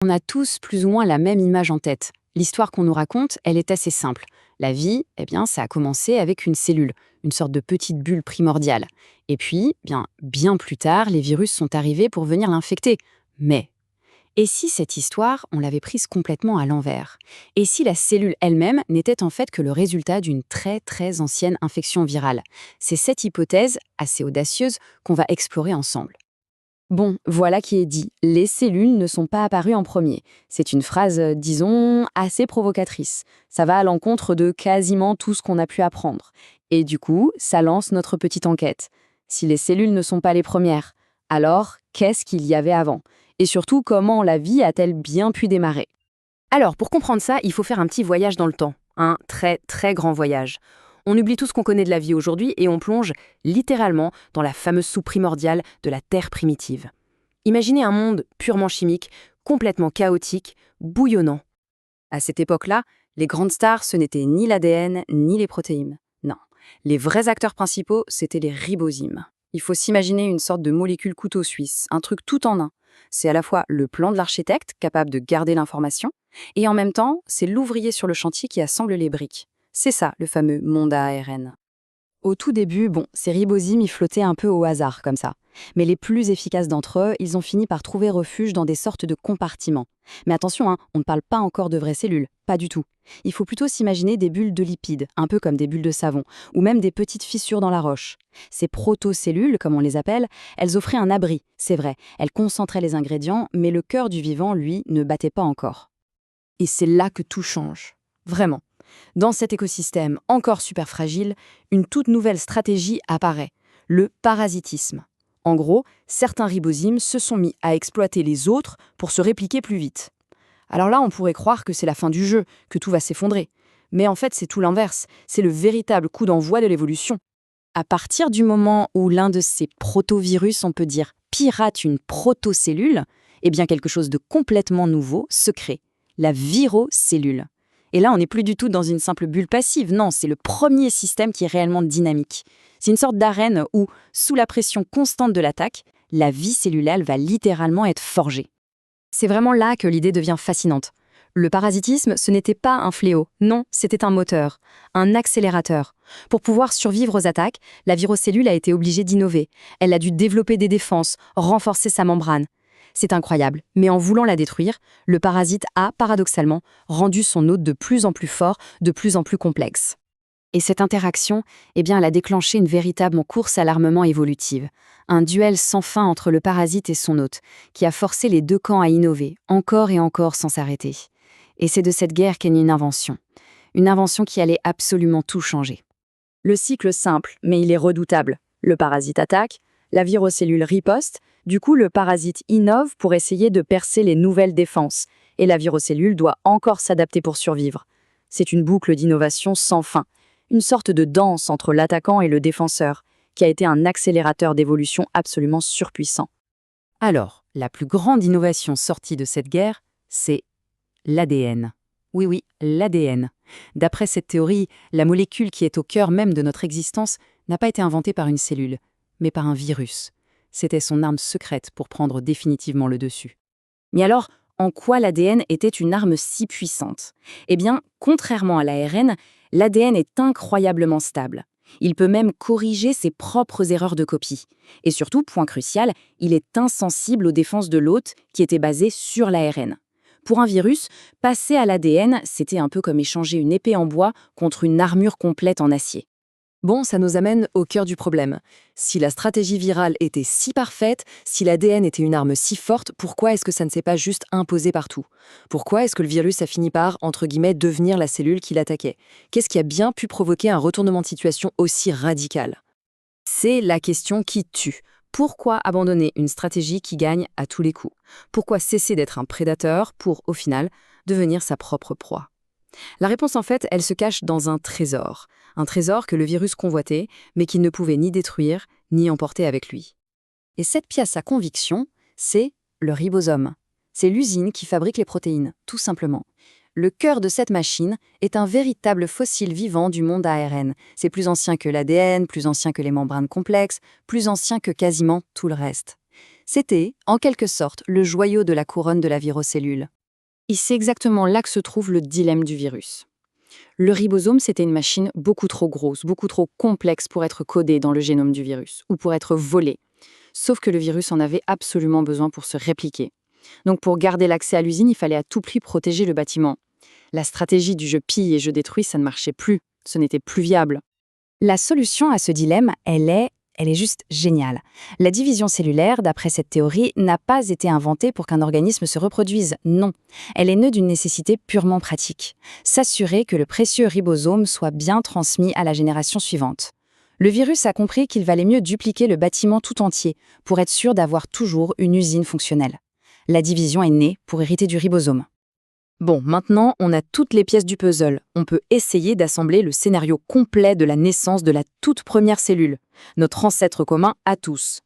On a tous plus ou moins la même image en tête. L'histoire qu'on nous raconte, elle est assez simple. La vie, ça a commencé avec une cellule, une sorte de petite bulle primordiale. Et puis, bien plus tard, les virus sont arrivés pour venir l'infecter. Mais, et si cette histoire, on l'avait prise complètement à l'envers? Et si la cellule elle-même n'était en fait que le résultat d'une très très ancienne infection virale? C'est cette hypothèse, assez audacieuse, qu'on va explorer ensemble. Bon, voilà qui est dit. Les cellules ne sont pas apparues en premier. C'est une phrase, disons, assez provocatrice. Ça va à l'encontre de quasiment tout ce qu'on a pu apprendre. Et du coup, ça lance notre petite enquête. Si les cellules ne sont pas les premières, alors qu'est-ce qu'il y avait avant? Et surtout, comment la vie a-t-elle bien pu démarrer? Alors, pour comprendre ça, il faut faire un petit voyage dans le temps. Un très très grand voyage. On oublie tout ce qu'on connaît de la vie aujourd'hui et on plonge littéralement dans la fameuse soupe primordiale de la Terre primitive. Imaginez un monde purement chimique, complètement chaotique, bouillonnant. À cette époque-là, les grandes stars, ce n'étaient ni l'ADN ni les protéines. Non, les vrais acteurs principaux, c'étaient les ribosymes. Il faut s'imaginer une sorte de molécule couteau suisse, un truc tout en un. C'est à la fois le plan de l'architecte, capable de garder l'information, et en même temps, c'est l'ouvrier sur le chantier qui assemble les briques. C'est ça, le fameux monde à ARN. Au tout début, ces ribosymes, ils flottaient un peu au hasard, comme ça. Mais les plus efficaces d'entre eux, ils ont fini par trouver refuge dans des sortes de compartiments. Mais attention, on ne parle pas encore de vraies cellules, pas du tout. Il faut plutôt s'imaginer des bulles de lipides, un peu comme des bulles de savon, ou même des petites fissures dans la roche. Ces protocellules, comme on les appelle, elles offraient un abri, c'est vrai. Elles concentraient les ingrédients, mais le cœur du vivant, lui, ne battait pas encore. Et c'est là que tout change. Vraiment. Dans cet écosystème encore super fragile, une toute nouvelle stratégie apparaît, le parasitisme. En gros, certains ribosymes se sont mis à exploiter les autres pour se répliquer plus vite. Alors là, on pourrait croire que c'est la fin du jeu, que tout va s'effondrer. Mais en fait, c'est tout l'inverse, c'est le véritable coup d'envoi de l'évolution. À partir du moment où l'un de ces protovirus, on peut dire, pirate une protocellule, quelque chose de complètement nouveau se crée, la virocellule. Et là, on n'est plus du tout dans une simple bulle passive, non, c'est le premier système qui est réellement dynamique. C'est une sorte d'arène où, sous la pression constante de l'attaque, la vie cellulaire va littéralement être forgée. C'est vraiment là que l'idée devient fascinante. Le parasitisme, ce n'était pas un fléau, non, c'était un moteur, un accélérateur. Pour pouvoir survivre aux attaques, la virocellule a été obligée d'innover. Elle a dû développer des défenses, renforcer sa membrane. C'est incroyable, mais en voulant la détruire, le parasite a, paradoxalement, rendu son hôte de plus en plus fort, de plus en plus complexe. Et cette interaction, elle a déclenché une véritable course à l'armement évolutive. Un duel sans fin entre le parasite et son hôte, qui a forcé les deux camps à innover, encore et encore sans s'arrêter. Et c'est de cette guerre qu'est née une invention. Une invention qui allait absolument tout changer. Le cycle simple, mais il est redoutable. Le parasite attaque, la virocellule riposte, du coup le parasite innove pour essayer de percer les nouvelles défenses, et la virocellule doit encore s'adapter pour survivre. C'est une boucle d'innovation sans fin, une sorte de danse entre l'attaquant et le défenseur, qui a été un accélérateur d'évolution absolument surpuissant. Alors, la plus grande innovation sortie de cette guerre, c'est l'ADN. Oui, l'ADN. D'après cette théorie, la molécule qui est au cœur même de notre existence n'a pas été inventée par une cellule, mais par un virus. C'était son arme secrète pour prendre définitivement le dessus. Mais alors, en quoi l'ADN était une arme si puissante? Contrairement à l'ARN, l'ADN est incroyablement stable. Il peut même corriger ses propres erreurs de copie. Et surtout, point crucial, il est insensible aux défenses de l'hôte qui étaient basées sur l'ARN. Pour un virus, passer à l'ADN, c'était un peu comme échanger une épée en bois contre une armure complète en acier. Bon, ça nous amène au cœur du problème. Si la stratégie virale était si parfaite, si l'ADN était une arme si forte, pourquoi est-ce que ça ne s'est pas juste imposé partout? Pourquoi est-ce que le virus a fini par, entre guillemets, devenir la cellule qui l'attaquait? Qu'est-ce qui a bien pu provoquer un retournement de situation aussi radical? C'est la question qui tue. Pourquoi abandonner une stratégie qui gagne à tous les coups? Pourquoi cesser d'être un prédateur pour, au final, devenir sa propre proie? La réponse, en fait, elle se cache dans un trésor. Un trésor que le virus convoitait, mais qu'il ne pouvait ni détruire, ni emporter avec lui. Et cette pièce à conviction, c'est le ribosome. C'est l'usine qui fabrique les protéines, tout simplement. Le cœur de cette machine est un véritable fossile vivant du monde ARN. C'est plus ancien que l'ADN, plus ancien que les membranes complexes, plus ancien que quasiment tout le reste. C'était, en quelque sorte, le joyau de la couronne de la virocellule. Et c'est exactement là que se trouve le dilemme du virus. Le ribosome, c'était une machine beaucoup trop grosse, beaucoup trop complexe pour être codée dans le génome du virus, ou pour être volée. Sauf que le virus en avait absolument besoin pour se répliquer. Donc pour garder l'accès à l'usine, il fallait à tout prix protéger le bâtiment. La stratégie du je pille et je détruis, ça ne marchait plus. Ce n'était plus viable. La solution à ce dilemme, elle est juste géniale. La division cellulaire, d'après cette théorie, n'a pas été inventée pour qu'un organisme se reproduise, non. Elle est née d'une nécessité purement pratique. S'assurer que le précieux ribosome soit bien transmis à la génération suivante. Le virus a compris qu'il valait mieux dupliquer le bâtiment tout entier pour être sûr d'avoir toujours une usine fonctionnelle. La division est née pour hériter du ribosome. Bon, maintenant, on a toutes les pièces du puzzle. On peut essayer d'assembler le scénario complet de la naissance de la toute première cellule, notre ancêtre commun à tous.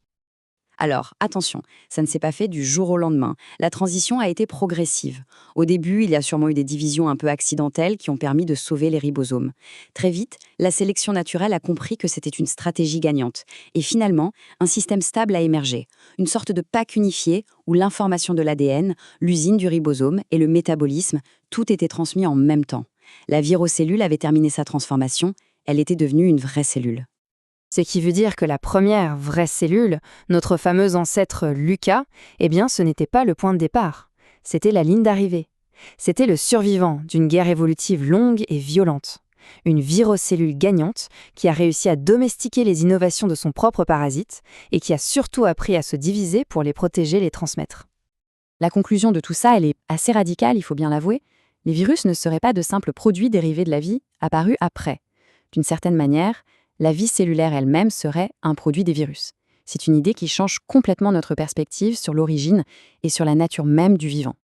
Alors, attention, ça ne s'est pas fait du jour au lendemain. La transition a été progressive. Au début, il y a sûrement eu des divisions un peu accidentelles qui ont permis de sauver les ribosomes. Très vite, la sélection naturelle a compris que c'était une stratégie gagnante. Et finalement, un système stable a émergé. Une sorte de pack unifié où l'information de l'ADN, l'usine du ribosome et le métabolisme, tout était transmis en même temps. La virocellule avait terminé sa transformation, elle était devenue une vraie cellule. Ce qui veut dire que la première vraie cellule, notre fameux ancêtre Lucas, eh bien ce n'était pas le point de départ, c'était la ligne d'arrivée. C'était le survivant d'une guerre évolutive longue et violente. Une virocellule gagnante qui a réussi à domestiquer les innovations de son propre parasite et qui a surtout appris à se diviser pour les protéger et les transmettre. La conclusion de tout ça, elle est assez radicale, il faut bien l'avouer. Les virus ne seraient pas de simples produits dérivés de la vie apparus après. D'une certaine manière, la vie cellulaire elle-même serait un produit des virus. C'est une idée qui change complètement notre perspective sur l'origine et sur la nature même du vivant.